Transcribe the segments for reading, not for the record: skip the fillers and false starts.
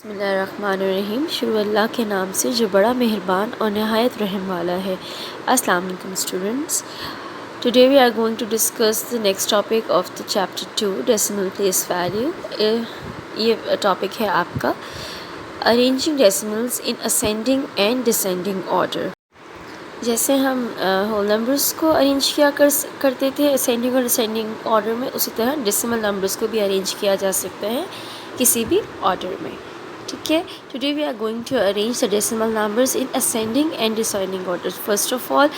बिस्मिल्लाहिर्रहमानिर्रहीम। शुरू अल्लाह के नाम से जो बड़ा मेहरबान और नहायत रहम वाला है। अस्सलाम वालेकुम students, today we are going to discuss the next topic of the chapter 2 decimal place value. ये टॉपिक है आपका arranging decimals in ascending and descending order. जैसे हम होल नंबर्स को अरेंज करते थे असेंडिंग और डिसेंडिंग ऑर्डर में, उसी तरह डेसिमल नंबर्स को भी अरेंज किया जा सकता है किसी भी ऑर्डर में। ठीक है, today we are going to arrange the decimal numbers in ascending and descending order. First of all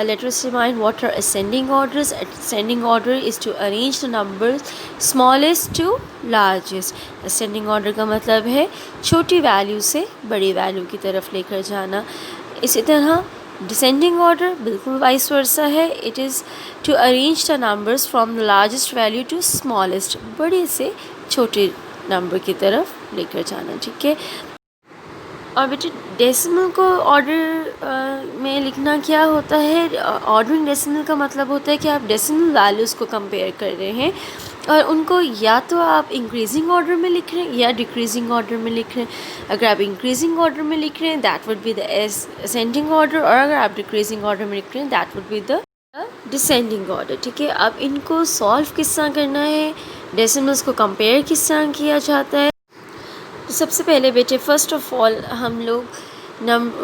let us remind what are ascending orders. Ascending order is to arrange the numbers smallest to largest. Ascending order का मतलब है छोटी value से बड़ी value की तरफ लेकर जाना। इसी तरह डिसेंडिंग ऑर्डर बिल्कुल वाइस वर्सा है। It is to arrange the numbers from the largest value to smallest, बड़े से छोटे नंबर की तरफ लेकर जाना। ठीक है, और बेटे डेसिमल को ऑर्डर में लिखना क्या होता है? ऑर्डरिंग डेसिमल का मतलब होता है कि आप डेसिमल वैल्यूज़ को कंपेयर कर रहे हैं और उनको या तो आप इंक्रीजिंग ऑर्डर में लिख रहे हैं या डिक्रीजिंग ऑर्डर में लिख रहे हैं। अगर आप इंक्रीजिंग ऑर्डर में लिख रहे हैं that would be the ascending order, और अगर आप डिक्रीजिंग ऑर्डर में लिख रहे हैं that would be the descending order. ठीक है, अब इनको सॉल्व किस तरह करना है, डेसिमल्स को कंपेयर किस तरह किया जाता है? तो सबसे पहले बेटे फर्स्ट ऑफ ऑल हम लोग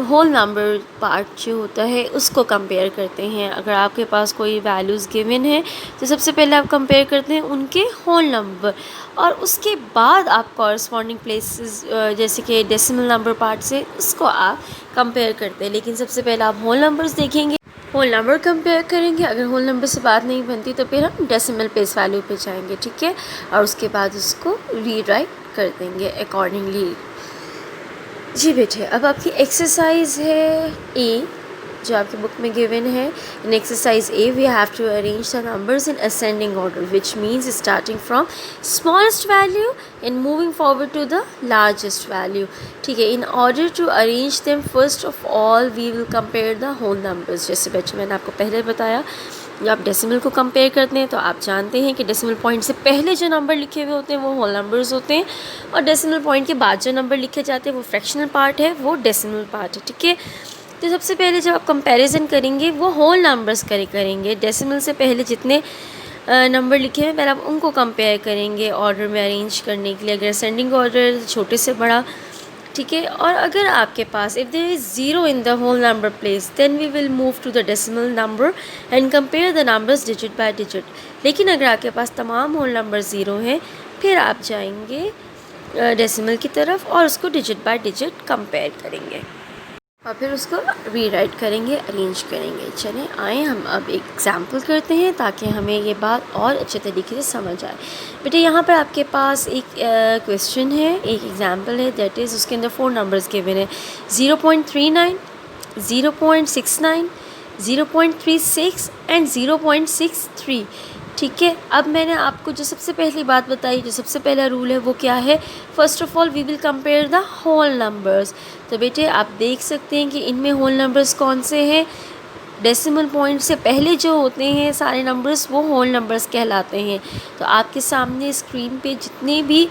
होल नंबर पार्ट जो होता है उसको कंपेयर करते हैं। अगर आपके पास कोई वैल्यूज़ गिवन है तो सबसे पहले आप कंपेयर करते हैं उनके होल नंबर, और उसके बाद आप कॉरस्पॉन्डिंग प्लेसेस जैसे कि डेसिमल नंबर पार्ट से उसको आप कंपेयर करते हैं। लेकिन सबसे पहले आप होल नंबर्स देखेंगे, होल नंबर कंपेयर करेंगे। अगर होल नंबर से बात नहीं बनती तो फिर हम डेसिमल प्लेस वैल्यू पे जाएंगे। ठीक है, और उसके बाद उसको रीराइट कर देंगे अकॉर्डिंगली। जी बेटे, अब आपकी एक्सरसाइज है ए जो आपकी बुक में गिवन है। In exercise A we have to arrange the numbers in ascending order which means starting from smallest value and moving forward to the largest value. ठीक है, in order to arrange them first of all we will compare the whole numbers. जैसे बच्चे मैंने आपको पहले बताया, जब आप डेसिमल को कंपेयर करते हैं तो आप जानते हैं कि डेसिमल पॉइंट से पहले जो नंबर लिखे हुए होते हैं वो होल नंबर्स होते हैं, और डेसिमल पॉइंट के बाद जो नंबर लिखे जाते हैं वो फ्रैक्शनल पार्ट है, वो डेसिमल पार्ट है। ठीक है, तो सबसे पहले जब आप कंपैरिजन करेंगे वो होल नंबर्स करेंगे। डेसिमल से पहले जितने नंबर लिखे हैं पहले आप उनको कंपेयर करेंगे ऑर्डर में अरेंज करने के लिए। अगर असेंडिंग ऑर्डर छोटे से बड़ा, ठीक है, और अगर आपके पास if there is zero in the whole number place then we will move to the decimal number and compare the numbers digit by digit. लेकिन अगर आपके पास तमाम होल नंबर ज़ीरो हैं फिर आप जाएंगे डेसिमल की तरफ और उसको डिजिट बाय डिजिट कंपेयर करेंगे और फिर उसको रीराइट करेंगे, अरेंज करेंगे। चलें आए हम अब एक एग्ज़ाम्पल करते हैं ताकि हमें ये बात और अच्छे तरीके से समझ आए। बेटे यहाँ पर आपके पास एक क्वेश्चन है, एक एग्ज़ाम्पल है, दैट इज़ उसके अंदर 4 नंबर्स गिवन है 0.39, 0.69, 0.36 एंड 0.63। ठीक है, अब मैंने आपको जो सबसे पहली बात बताई, जो सबसे पहला रूल है वो क्या है? First of all we will compare the whole numbers. तो बेटे आप देख सकते हैं कि इनमें होल नंबर्स कौन से हैं? डेसिमल पॉइंट से पहले जो होते हैं सारे नंबर्स वो होल नंबर्स कहलाते हैं। तो आपके सामने स्क्रीन पे जितने भी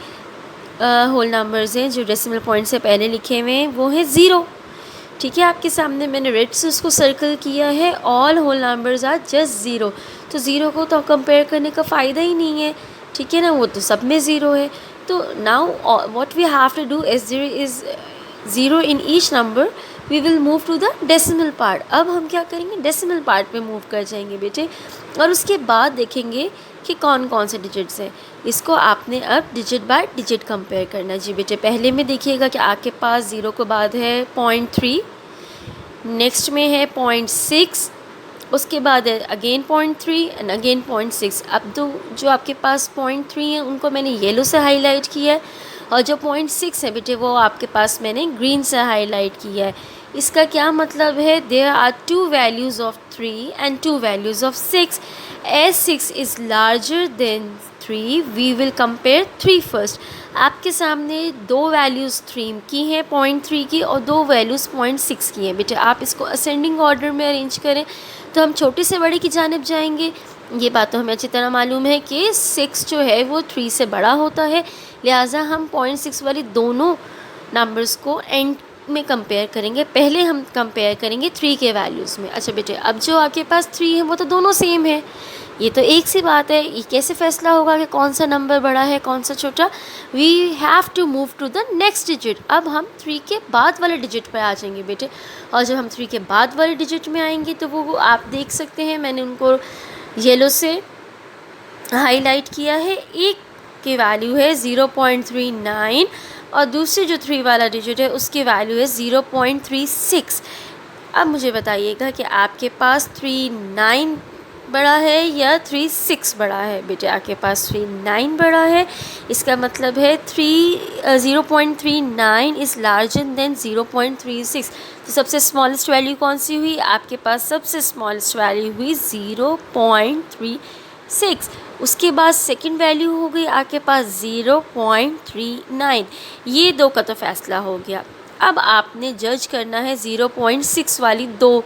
होल नंबर्स हैं जो डेसिमल पॉइंट से पहले लिखे हुए हैं वो है 0। ठीक है, आपके सामने मैंने रेड से उसको सर्कल किया है, all whole numbers are just 0। तो 0 को तो कंपेयर करने का फ़ायदा ही नहीं है, ठीक है ना, वो तो सब में 0 है। तो now what we have to do is there is 0 in each number we will move to the decimal part. अब हम क्या करेंगे? डेसिमल पार्ट पे मूव कर जाएंगे बेटे, और उसके बाद देखेंगे कि कौन कौन से डिजिट्स हैं। इसको आपने अब डिजिट बाय डिजिट कंपेयर करना। जी बेटे, पहले में देखिएगा कि आपके पास 0 के बाद है 0.3, नेक्स्ट में है 0.6, उसके बाद है अगेन 0.3 एंड अगेन 0.6। अब तो जो आपके पास 0.3 है उनको मैंने येलो से हाईलाइट किया है, और जो 0.6 है बेटे वो आपके पास मैंने ग्रीन से हाईलाइट किया है। इसका क्या मतलब है? There are 2 values of 3 and 2 values of 6। As 6 is larger than 3 we will compare 3 first. आपके सामने 2 वैल्यूज़ 3 की हैं 0.3 की, और 2 वैल्यूज़ 0.6 की हैं। बेटे आप इसको असेंडिंग ऑर्डर में अरेंज करें तो हम छोटे से बड़े की जानिब जाएंगे। ये बात तो हमें अच्छी तरह मालूम है कि 6 जो है वो 3 से बड़ा होता है, लिहाजा हम 0.6 वाली दोनों नंबर्स को एंड में कंपेयर करेंगे। पहले हम कंपेयर करेंगे 3 के वैल्यूज़ में। अच्छा बेटे, अब जो आपके पास 3 है वो तो दोनों सेम है, ये तो एक सी बात है। ये कैसे फैसला होगा कि कौन सा नंबर बड़ा है कौन सा छोटा? We have to move to the next digit. अब हम 3 के बाद वाले डिजिट पर आ जाएंगे बेटे, और जब हम 3 के बाद वाले डिजिट में आएंगे तो वो आप देख सकते हैं, मैंने उनको येलो से हाईलाइट किया है। एक की वैल्यू है 0.39 और दूसरी जो 3 वाला डिजिट है उसकी वैल्यू है 0.36। अब मुझे बताइएगा कि आपके पास 39 बड़ा है या 36 बड़ा है? बेटे आपके पास 39 बड़ा है, इसका मतलब है 0.39 इज़ लार्जर देन 0.36। तो सबसे स्मॉलेस्ट वैल्यू कौन सी हुई? आपके पास सबसे स्मॉलेस्ट वैल्यू हुई 0.36। उसके बाद सेकंड वैल्यू हो गई आपके पास 0.39। ये दो का तो फैसला हो गया। अब आपने जज करना है 0.6 वाली दो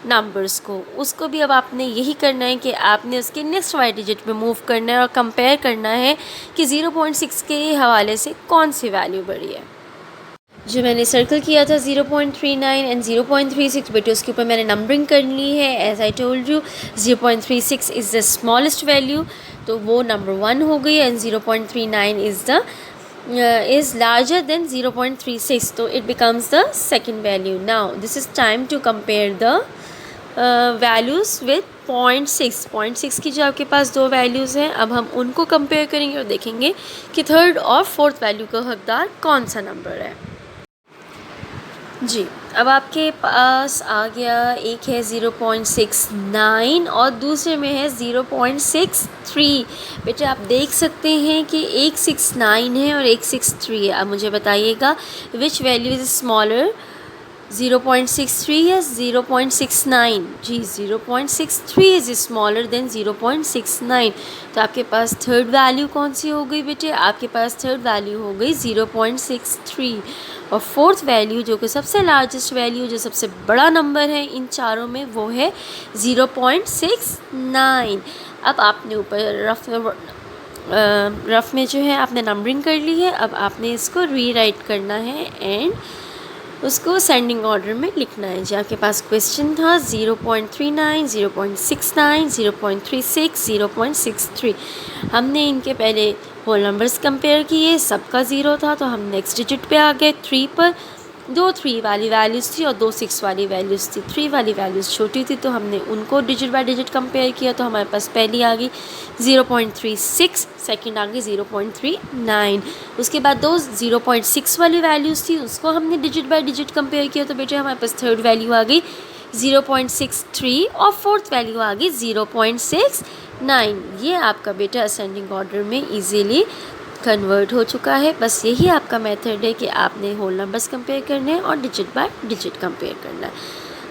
नंबर्स को, उसको भी अब आपने यही करना है कि आपने उसके नेक्स्ट वाले डिजिट में मूव करना है और कंपेयर करना है कि 0.6 के हवाले से कौन सी वैल्यू बड़ी है। जो मैंने सर्कल किया था 0.39 एंड 0.36 बेटे, उसके ऊपर मैंने नंबरिंग कर ली है। As I told you 0.36 is the smallest value, तो वो नंबर 1 हो गई, and 0.39 is larger than 0.36, so it becomes the second value. Now this is time to compare the values with 0.6 की जो आपके पास दो वैल्यूज़ हैं, अब हम उनको कंपेयर करेंगे और देखेंगे कि थर्ड और फोर्थ वैल्यू का हकदार कौन सा नंबर है। जी, अब आपके पास आ गया, एक है 0.69 और दूसरे में है 0.63। बेटे आप देख सकते हैं कि एक 69 है और एक 63 है। अब मुझे बताइएगा विच वैल्यू इज़ स्मॉलर, 0.63 या 0.69? जी, 0.63 इज़ स्मॉलर देन 0.69। तो आपके पास थर्ड वैल्यू कौन सी हो गई बेटे? आपके पास थर्ड वैल्यू हो गई 0.63। और फोर्थ वैल्यू जो कि सबसे लार्जेस्ट वैल्यू, जो सबसे बड़ा नंबर है इन चारों में, वो है 0.69। अब आपने ऊपर रफ में जो है आपने नंबरिंग कर ली है। अब आपने इसको रीराइट करना है एंड उसको सेंडिंग ऑर्डर में लिखना है। जी, आपके पास क्वेश्चन था 0.39, 0.69, 0.36, 0.63। हमने इनके पहले होल नंबर्स कंपेयर किए, सबका 0 था, तो हम नेक्स्ट डिजिट पे आ गए 3 पर। दो 3 वाली वैल्यूज़ थी और दो 6 वाली वैल्यूज़ थी। 3 वाली वैल्यूज़ छोटी थी तो हमने उनको डिजिट बाय डिजिट कंपेयर किया, तो हमारे पास पहली आ गई 0.36, सेकंड आ गई 0.39। उसके बाद दो 0.6 वाली वैल्यूज़ थी, उसको हमने डिजिट बाय डिजिट कंपेयर किया, तो बेटे हमारे पास थर्ड वैल्यू आ गई 0.63 और फोर्थ वैल्यू आ गई 0.69। ये आपका बेटा असेंडिंग ऑर्डर में इजीली कन्वर्ट हो चुका है। बस यही आपका मेथड है कि आपने होल नंबर्स कंपेयर करने हैं और डिजिट बाय डिजिट कंपेयर करना है।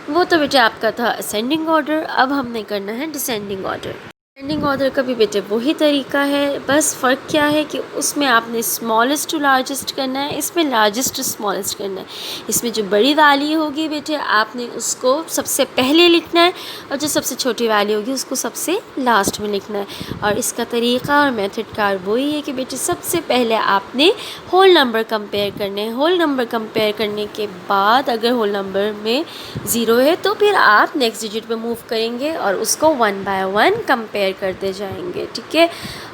वो तो बेटे आपका था असेंडिंग ऑर्डर। अब हमने करना है डिसेंडिंग ऑर्डर। डिसेंडिंग ऑर्डर का भी बेटे वही तरीका है, बस फ़र्क क्या है कि उसमें आपने स्मॉलेस्ट टू लार्जेस्ट करना है, इसमें लार्जेस्ट टू स्मॉलेस्ट करना है। इसमें जो बड़ी वैल्यू होगी बेटे आपने उसको सबसे पहले लिखना है, और जो सबसे छोटी वैल्यू होगी उसको सबसे लास्ट में लिखना है। और इसका तरीका और मेथड कार वही है कि बेटे सबसे पहले आपने होल नंबर कंपेयर करने हैं। होल नंबर कंपेयर करने के बाद अगर होल नंबर में 0 है तो फिर आप नेक्स्ट डिजिट पे मूव करेंगे और उसको 1 बाय 1 कंपेयर करते जाएंगे, ठीक है।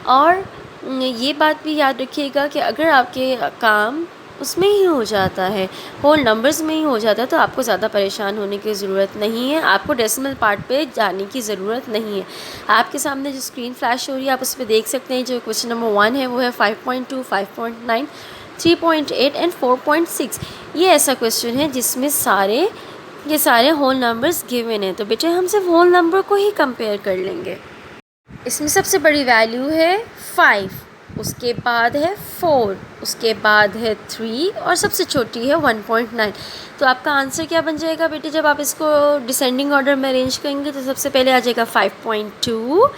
और ये बात भी याद रखिएगा कि अगर आपके काम उसमें ही हो जाता है, होल नंबर्स में ही हो जाता है, तो आपको ज़्यादा परेशान होने की ज़रूरत नहीं है, आपको डेसिमल पार्ट पे जाने की ज़रूरत नहीं है। आपके सामने जो स्क्रीन फ्लैश हो रही है आप उस पर देख सकते हैं, जो क्वेश्चन नंबर 1 है वो है 5.2, 5.9, 3.8 एंड 4.6। ये ऐसा क्वेश्चन है जिसमें ये सारे होल नंबर्स गिवन हैं, तो बेटे हम सिर्फ होल नंबर को ही कंपेयर कर लेंगे। इसमें सबसे बड़ी वैल्यू है 5, उसके बाद है 4, उसके बाद है 3 और सबसे छोटी है 1.9। तो आपका आंसर क्या बन जाएगा बेटे? जब आप इसको डिसेंडिंग ऑर्डर में अरेंज करेंगे तो सबसे पहले आ जाएगा 5.2,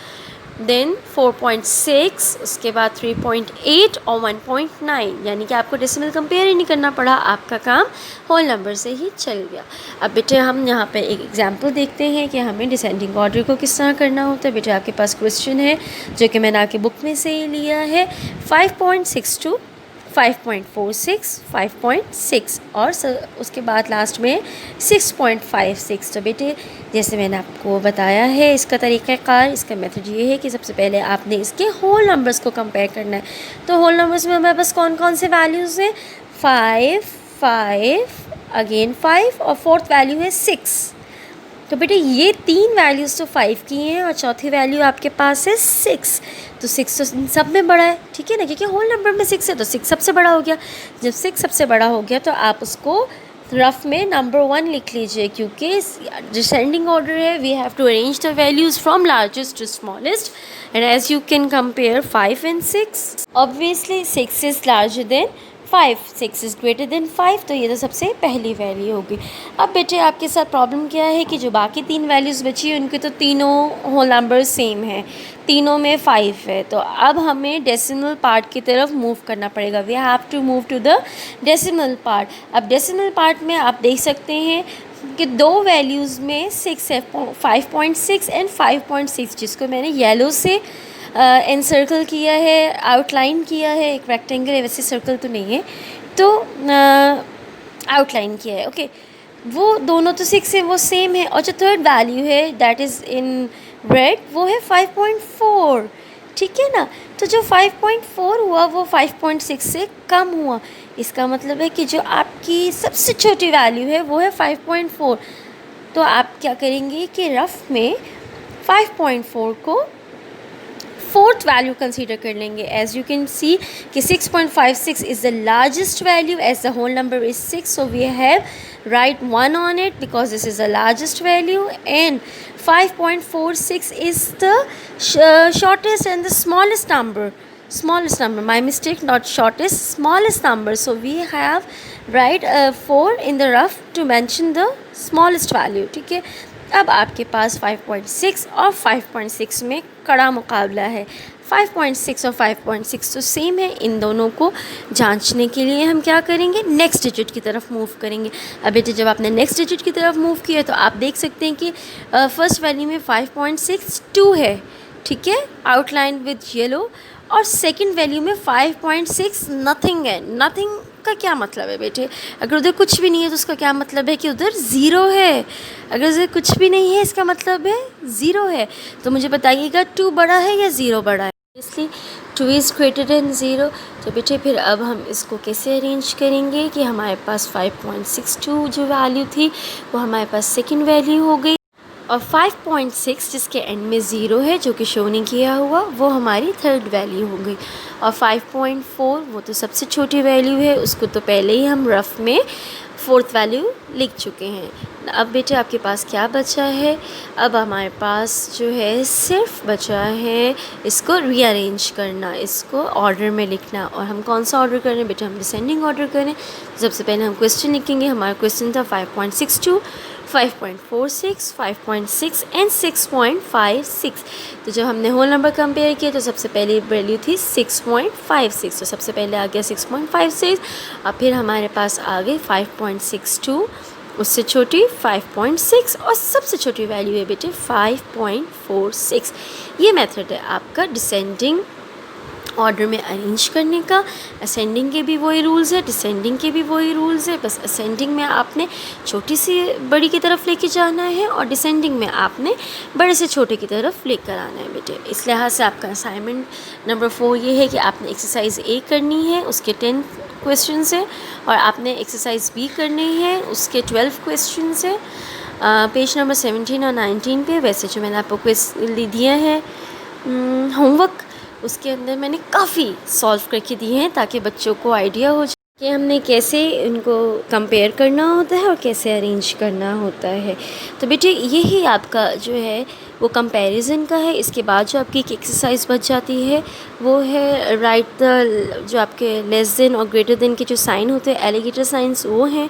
देन 4.6, उसके बाद 3.8 और 1.9। यानी कि आपको डेसिमल कंपेयर ही नहीं करना पड़ा, आपका काम होल नंबर से ही चल गया। अब बेटे हम यहाँ पे एक एग्जांपल देखते हैं कि हमें डिसेंडिंग ऑर्डर को किस तरह करना होता है। बेटे आपके पास क्वेश्चन है जो कि मैंने आपकी बुक में से ही लिया है, 5.62, 5.46, 5.6 और उसके बाद लास्ट में 6.56। तो बेटे जैसे मैंने आपको बताया है इसका तरीक़ाकार, इसका मेथड ये है कि सबसे पहले आपने इसके होल नंबर्स को कंपेयर करना है। तो होल नंबर्स में हमारे पास कौन कौन से वैल्यूज़ हैं? 5, 5, अगेन 5 और फोर्थ वैल्यू है 6। तो बेटे ये 3 वैल्यूज़ तो 5 की हैं और चौथी वैल्यू आपके पास है 6। तो 6 तो सब में बड़ा है, ठीक है ना, क्योंकि होल नंबर में 6 है तो 6 सबसे बड़ा हो गया। जब 6 सबसे बड़ा हो गया तो आप उसको रफ में नंबर 1 लिख लीजिए, क्योंकि डिसेंडिंग ऑर्डर है। We have to arrange the values from largest to smallest and as you can compare 5 and 6, obviously 6 is larger than 5, 6 is greater than 5। तो ये तो सबसे पहली वैल्यू होगी। अब बेटे आपके साथ प्रॉब्लम क्या है कि जो बाकी 3 वैल्यूज़ बची हैं उनके तो तीनों होल नंबर सेम हैं, तीनों में 5 है। तो अब हमें डेसिमल पार्ट की तरफ मूव करना पड़ेगा। We have to move to the decimal part. अब डेसिमल पार्ट में आप देख सकते हैं कि 2 वैल्यूज़ में 6 है, 5.6 एंड 5.6, जिसको मैंने येलो से एनसर्कल किया है, आउटलाइन किया है। एक रेक्टेंगल है, वैसे सर्कल तो नहीं है, तो आउटलाइन किया है। ओके, वो दोनों तो 6 है, वो सेम है। और जो थर्ड वैल्यू है दैट इज़ इन रेड, वो है 5.4, ठीक है ना। तो जो 5.4 हुआ वो 5.6 से कम हुआ। इसका मतलब है कि जो आपकी सबसे छोटी वैल्यू है वो है 5.4। तो आप क्या करेंगे कि रफ में 5.4 को फोर्थ वैल्यू कंसीडर कर लेंगे। एज यू कैन सी कि 6.56 is the largest value as the whole number is 6, so we have write 1 on it because this is the largest value, and 5.46 is the shortest and the smallest number, my mistake, not shortest, smallest number. So we have write 4 in the rough to mention the smallest value, ठीक है। अब आपके पास 5.6 और 5.6 में कड़ा मुकाबला है। 5.6 और 5.6 तो सेम है। इन दोनों को जांचने के लिए हम क्या करेंगे, नेक्स्ट डिजिट की तरफ मूव करेंगे। अब बेटे जब आपने नेक्स्ट डिजिट की तरफ मूव किया तो आप देख सकते हैं कि फर्स्ट वैल्यू में 5.62 है, ठीक है, आउटलाइन विद येलो, और सेकंड वैल्यू में 5.6 नथिंग है। नथिंग का क्या मतलब है बेटे? अगर उधर कुछ भी नहीं है तो उसका क्या मतलब है कि उधर ज़ीरो है। अगर उधर कुछ भी नहीं है इसका मतलब है ज़ीरो है। तो मुझे बताइएगा 2 बड़ा है या ज़ीरो बड़ा है? इसलिए 2 इज़ ग्रेटर देन ज़ीरो। तो बेटे फिर अब हम इसको कैसे अरेंज करेंगे कि हमारे पास 5.62 जो वैल्यू थी वो हमारे पास सेकेंड वैल्यू हो गई, और 5.6 जिसके एंड में ज़ीरो है जो कि शो नहीं किया हुआ वो हमारी थर्ड वैल्यू हो गई, और 5.4 वो तो सबसे छोटी वैल्यू है, उसको तो पहले ही हम रफ में फोर्थ वैल्यू लिख चुके हैं। अब बेटे आपके पास क्या बचा है? अब हमारे पास जो है सिर्फ बचा है इसको रीअरेंज करना, इसको ऑर्डर में लिखना। और हम कौन सा ऑर्डर करें बेटे? हम डिसेंडिंग ऑर्डर करें। सबसे पहले हम क्वेश्चन लिखेंगे। हमारा क्वेश्चन था 5.62, 5.46, 5.6 एंड 6.56। तो जब हमने होल नंबर कंपेयर किया तो सबसे पहली वैल्यू थी 6.56, तो सबसे पहले आ गया 6.56, और फिर हमारे पास आ गई 5.62, उससे छोटी 5.6, और सबसे छोटी वैल्यू है बेटे 5.46। ये मेथड है आपका डिसेंडिंग ऑर्डर में अरेंज करने का। असेंडिंग के भी वही रूल्स है, डिसेंडिंग के भी वही रूल्स है, बस असेंडिंग में आपने छोटी से बड़ी की तरफ लेके जाना है और डिसेंडिंग में आपने बड़े से छोटे की तरफ लेकर आना है बेटे। इस लिहाज से आपका असाइनमेंट नंबर 4 ये है कि आपने एक्सरसाइज ए करनी है, उसके 10 क्वेश्चन है, और आपने एक्सरसाइज बी करनी है, उसके 12 क्वेश्चन है। पेज नंबर 17 और 19 पे वैसे जो मैंने आपको क्वेश्चन दिया है होमवर्क, उसके अंदर मैंने काफ़ी सॉल्व करके दिए हैं ताकि बच्चों को आइडिया हो जाए कि हमने कैसे इनको कंपेयर करना होता है और कैसे अरेंज करना होता है। तो बेटे यही आपका जो है वो कंपैरिजन का है। इसके बाद जो आपकी एक एक्सरसाइज बच जाती है वो है राइट द, जो आपके लेस देन और ग्रेटर देन के जो साइन होते हैं एलिगेटर साइंस वो हैं,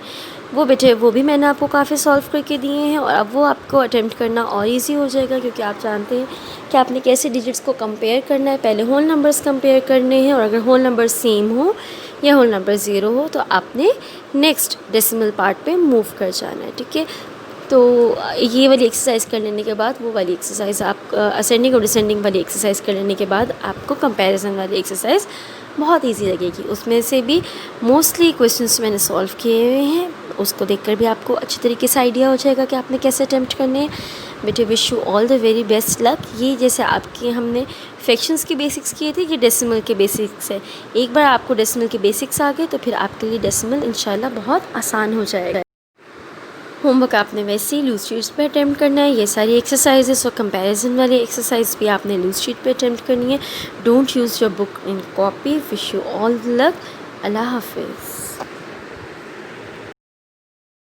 वो बेटे वो भी मैंने आपको काफ़ी सॉल्व करके दिए हैं, और अब वो आपको अटेम्प्ट करना और इजी हो जाएगा क्योंकि आप जानते हैं कि आपने कैसे डिजिट्स को कंपेयर करना है। पहले होल नंबर्स कंपेयर करने हैं, और अगर होल नंबर सेम हो या होल नंबर ज़ीरो हो तो आपने नेक्स्ट डेसिमल पार्ट पे मूव कर जाना है, ठीक है। तो ये वाली एक्सरसाइज कर लेने के बाद वो वाली एक्सरसाइज आप असेंडिंग और डिसेंडिंग वाली एक्सरसाइज कर लेने के बाद आपको कंपैरिजन वाली एक्सरसाइज बहुत इजी लगेगी। उसमें से भी मोस्टली क्वेश्चंस मैंने सॉल्व किए हुए हैं, उसको देखकर भी आपको अच्छी तरीके से आइडिया हो जाएगा कि आपने कैसे अटैम्प्ट करने हैं। बेटे wish you all the very best luck. ये जैसे आपके हमने फ्रैक्शंस के बेसिक्स किए थे, ये डेसिमल के बेसिक्स है। एक बार आपको डेसिमल के बेसिक्स आ गए तो फिर आपके लिए डेसिमल इंशाल्लाह बहुत आसान हो जाएगा। होमवर्क आपने वैसे ही लूज शीट्स पे अटैम्प्ट करना है। ये सारी एक्सरसाइजेस और कंपैरिजन वाली एक्सरसाइज भी आपने लूज शीट पे अटैम्प्ट करनी है। Don't use your book in copy. Wish you all the luck. अल्लाह हाफिज़।